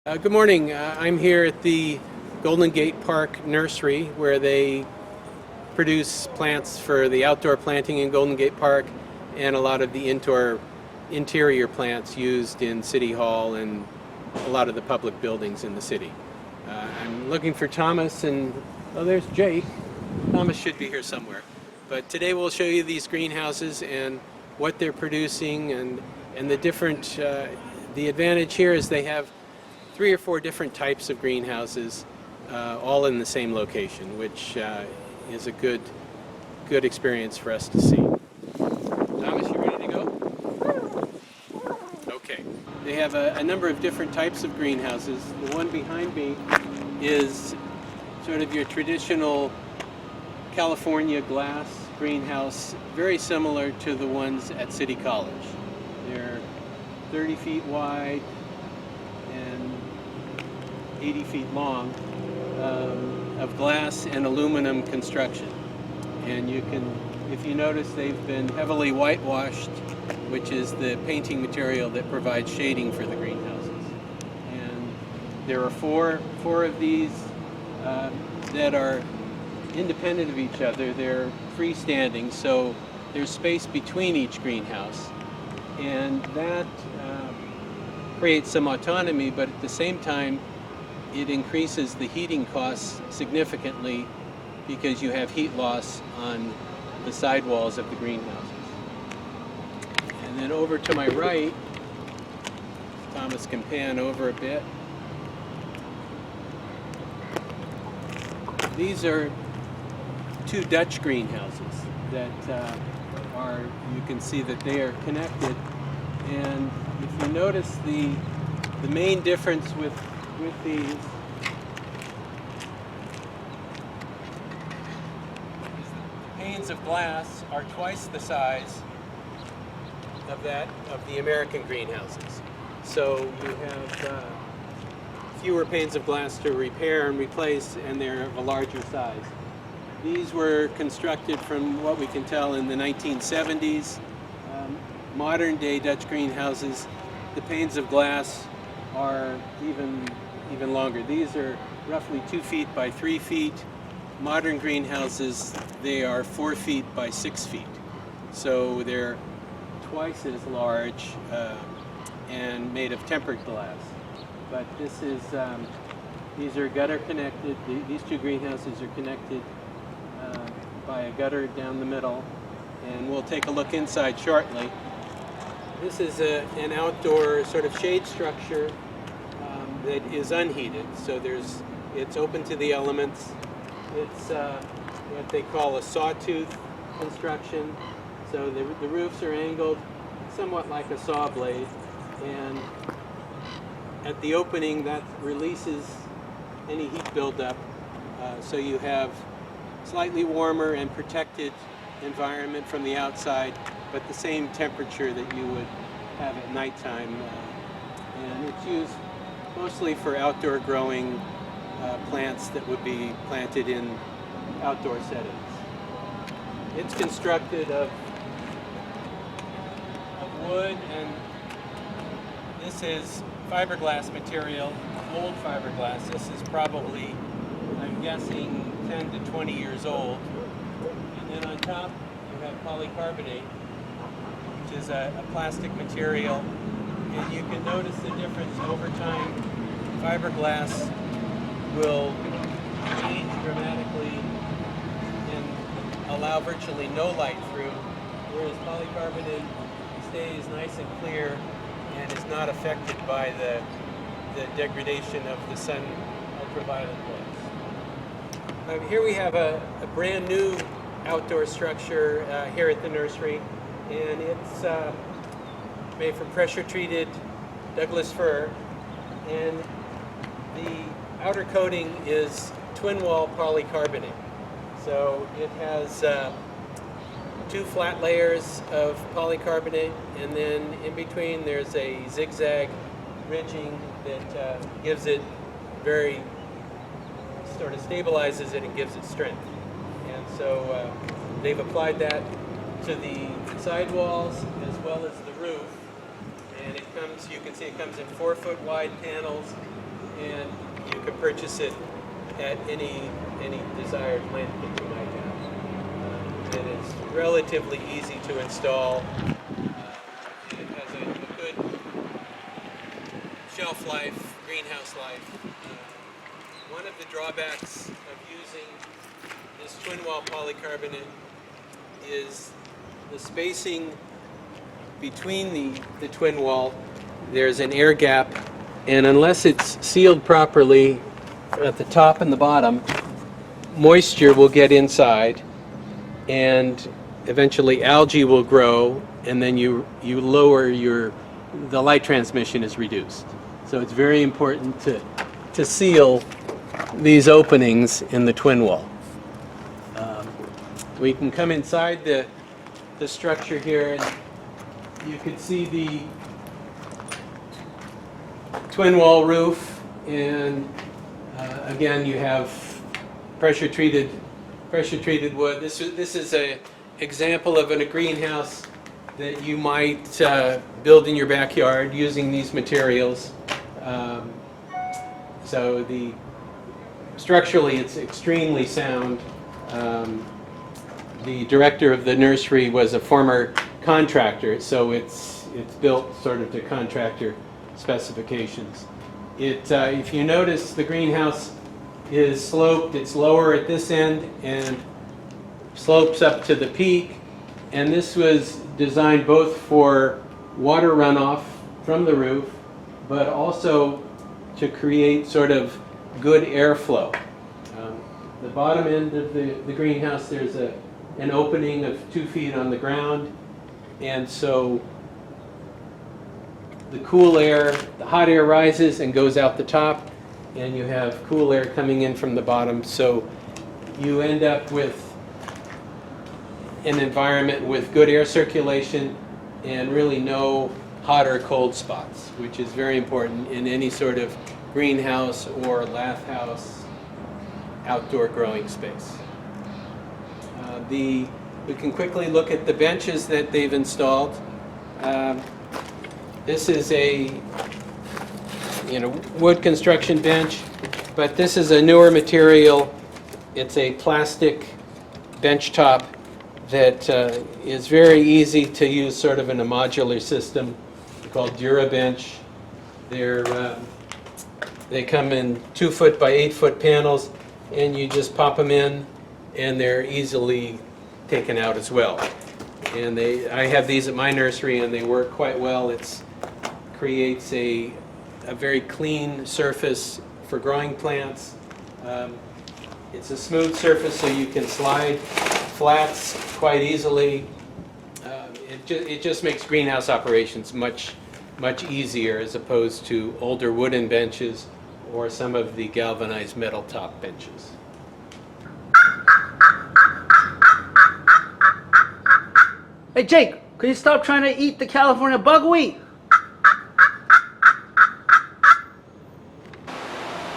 Good morning. I'm here at the Golden Gate Park Nursery where they produce plants for the outdoor planting in Golden Gate Park and a lot of the interior plants used in City Hall and a lot of the public buildings in the city. I'm looking for Thomas and, oh, there's Jake. Thomas should be here somewhere. But today we'll show you these greenhouses and what they're producing and the different, the advantage here is they have 3 or 4 different types of greenhouses, all in the same location, which is a good experience for us to see. Thomas, you ready to go? Okay. They have a number of different types of greenhouses. The one behind me is sort of your traditional California glass greenhouse, very similar to the ones at City College. They're 30 feet wide and 80 feet long, of glass and aluminum construction. And you can, if you notice, they've been heavily whitewashed, which is the painting material that provides shading for the greenhouses. And there are four of these that are independent of each other. They're freestanding, so there's space between each greenhouse. And that creates some autonomy, but at the same time, it increases the heating costs significantly because you have heat loss on the sidewalls of the greenhouses. And then over to my right, Thomas can pan over a bit. These are 2 Dutch greenhouses that you can see that they are connected. And if you notice the main difference with these is the panes of glass are twice the size of the American greenhouses. So you have fewer panes of glass to repair and replace, and they're of a larger size. These were constructed, from what we can tell, in the 1970s. Modern day Dutch greenhouses, the panes of glass are even longer. These are roughly 2 feet by 3 feet. Modern greenhouses, they are 4 feet by 6 feet. So they're twice as large and made of tempered glass. But this is, these are gutter connected. These 2 greenhouses are connected by a gutter down the middle, and we'll take a look inside shortly. This is an outdoor sort of shade structure that is unheated, so it's open to the elements. It's what they call a sawtooth construction, so the roofs are angled somewhat like a saw blade, and at the opening that releases any heat buildup, so you have slightly warmer and protected environment from the outside, but the same temperature that you would have at nighttime. And it's used mostly for outdoor growing plants that would be planted in outdoor settings. It's constructed of wood, and this is fiberglass material, old fiberglass. This is probably, I'm guessing, 10 to 20 years old. And then on top you have polycarbonate, which is a plastic material. And you can notice the difference over time. Fiberglass will change dramatically and allow virtually no light through, whereas polycarbonate stays nice and clear and is not affected by the degradation of the sun ultraviolet rays. Here we have a brand new outdoor structure here at the nursery, and it's made from pressure-treated Douglas fir, and the outer coating is twin-wall polycarbonate. So it has 2 flat layers of polycarbonate, and then in between there's a zigzag ridging that gives it very, sort of stabilizes it and gives it strength. And so they've applied that to the sidewalls as well as the roof. And it comes, you can see it comes in 4-foot wide panels purchase it at any desired plant that you might have. And it's relatively easy to install. It has a good shelf life, greenhouse life. One of the drawbacks of using this twin wall polycarbonate is the spacing between the twin wall. There's an air gap, and unless it's sealed properly at the top and the bottom, moisture will get inside, and eventually algae will grow, and then you lower the light transmission is reduced. So it's very important to seal these openings in the twin wall. We can come inside the structure here, and you can see the twin wall roof, and again you have pressure treated wood. This is a example of a greenhouse that you might build in your backyard using these materials. So structurally it's extremely sound. The director of the nursery was a former contractor, so it's built sort of to contractor specifications. If you notice, the greenhouse is sloped. It's lower at this end and slopes up to the peak. And this was designed both for water runoff from the roof, but also to create sort of good airflow. The bottom end of the greenhouse, there's an opening of 2 feet on the ground, and so the cool air, the hot air rises and goes out the top, and you have cool air coming in from the bottom, so you end up with an environment with good air circulation and really no hot or cold spots, which is very important in any sort of greenhouse or lath house outdoor growing space. We can quickly look at the benches that they've installed. This is a wood construction bench, but this is a newer material. It's a plastic bench top that is very easy to use, sort of in a modular system called DuraBench. They come in 2 foot by 8 foot panels, and you just pop them in, and they're easily taken out as well. And I have these at my nursery, and they work quite well. It creates a very clean surface for growing plants. It's a smooth surface, so you can slide flats quite easily. It just makes greenhouse operations much easier as opposed to older wooden benches or some of the galvanized metal top benches. Hey Jake, could you stop trying to eat the California buckwheat?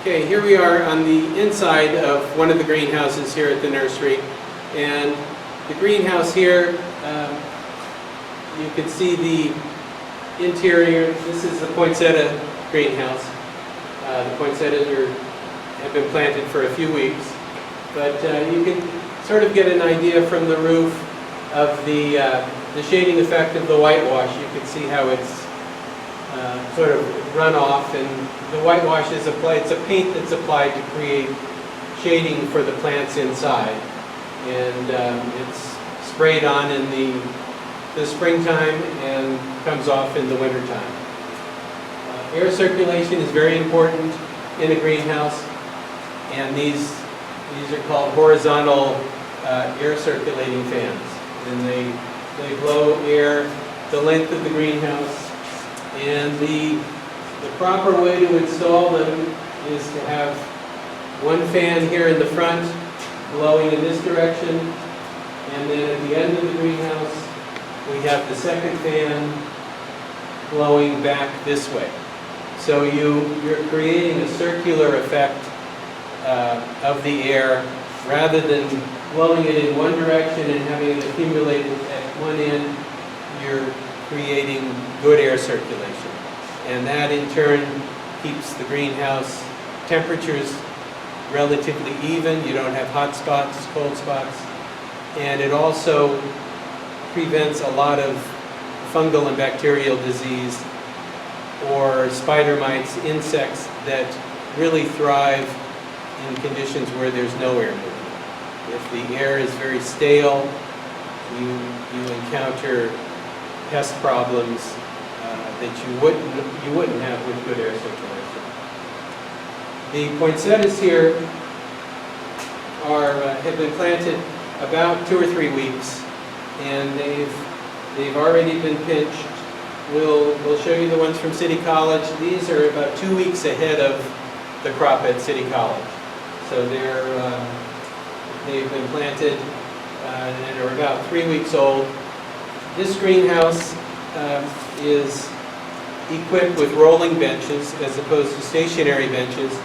Okay, here we are on the inside of one of the greenhouses here at the nursery, and the greenhouse here, you can see the interior. This is the poinsettia greenhouse. The poinsettias have been planted for a few weeks, but you can sort of get an idea from the roof of the shading effect of the whitewash. You can see how it's sort of run off, and the whitewash is applied. It's a paint that's applied to create shading for the plants inside, and it's sprayed on in the springtime and comes off in the wintertime. Air circulation is very important in a greenhouse, and these are called horizontal air circulating fans, and they blow air the length of the greenhouse. And the proper way to install them is to have one fan here in the front blowing in this direction, and then at the end of the greenhouse we have the second fan blowing back this way. So you're creating a circular effect of the air, rather than blowing it in one direction and having it accumulate at one end. You're creating good air circulation, and that in turn keeps the greenhouse temperature's relatively even. You don't have hot spots, cold spots. And it also prevents a lot of fungal and bacterial disease or spider mites, insects that really thrive in conditions where there's no air movement. If the air is very stale, you encounter pest problems that you wouldn't have with good air circulation. The poinsettias here have been planted about 2 or 3 weeks, and they've already been pinched. We'll show you the ones from City College. These are about 2 weeks ahead of the crop at City College. So they've been planted and are about 3 weeks old. This greenhouse is equipped with rolling benches as opposed to stationary benches,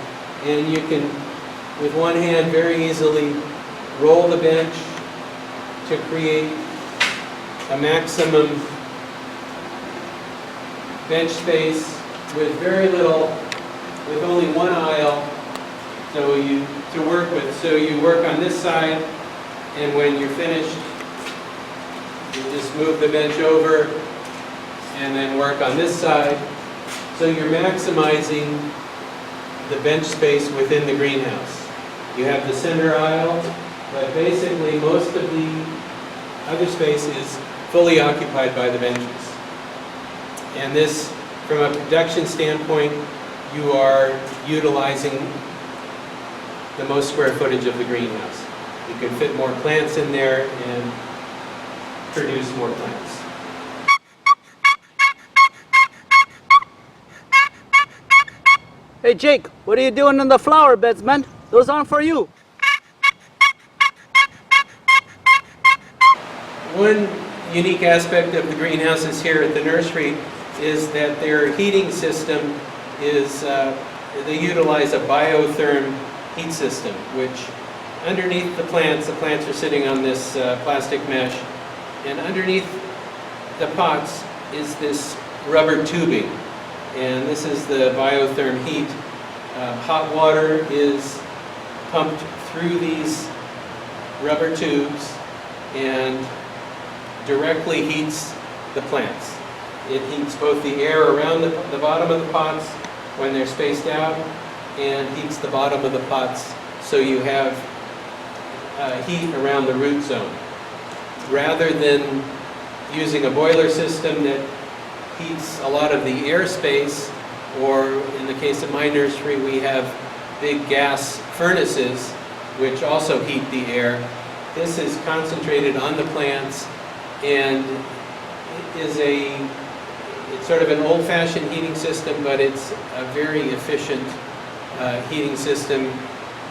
and you can, with one hand, very easily roll the bench to create a maximum bench space with very little, with only one aisle to work with. So you work on this side, and when you're finished, you just move the bench over and then work on this side. So you're maximizing the bench space within the greenhouse. You have the center aisle, but basically most of the other space is fully occupied by the benches. And this, from a production standpoint, you are utilizing the most square footage of the greenhouse. You can fit more plants in there and produce more plants. Hey Jake, what are you doing in the flower beds, man? Those aren't for you. One unique aspect of the greenhouses here at the nursery is that their heating system is, they utilize a biotherm heat system, which underneath the plants are sitting on this plastic mesh, and underneath the pots is this rubber tubing, and this is the biotherm heat. Hot water is pumped through these rubber tubes and directly heats the plants. It heats both the air around the bottom of the pots when they're spaced out, and heats the bottom of the pots so you have heat around the root zone. Rather than using a boiler system that heats a lot of the airspace, or in the case of my nursery, we have big gas furnaces which also heat the air. This is concentrated on the plants, and it's sort of an old-fashioned heating system, but it's a very efficient heating system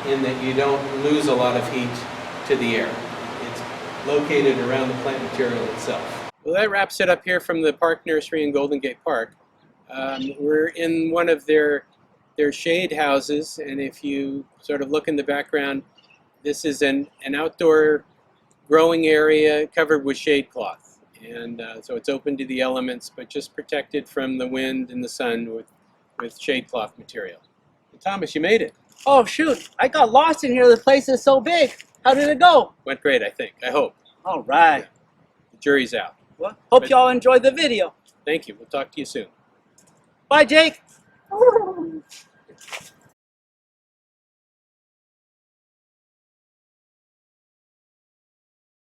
in that you don't lose a lot of heat to the air. It's located around the plant material itself. Well, that wraps it up here from the Park Nursery in Golden Gate Park. We're in one of their shade houses, and if you sort of look in the background, this is an outdoor growing area covered with shade cloth. And so it's open to the elements, but just protected from the wind and the sun with shade cloth material. Well, Thomas, you made it. Oh shoot, I got lost in here. The place is so big. How did it go? Went great, I think. I hope. All right. Yeah. The jury's out. Well, hope y'all enjoyed the video. Thank you. We'll talk to you soon. Bye, Jake.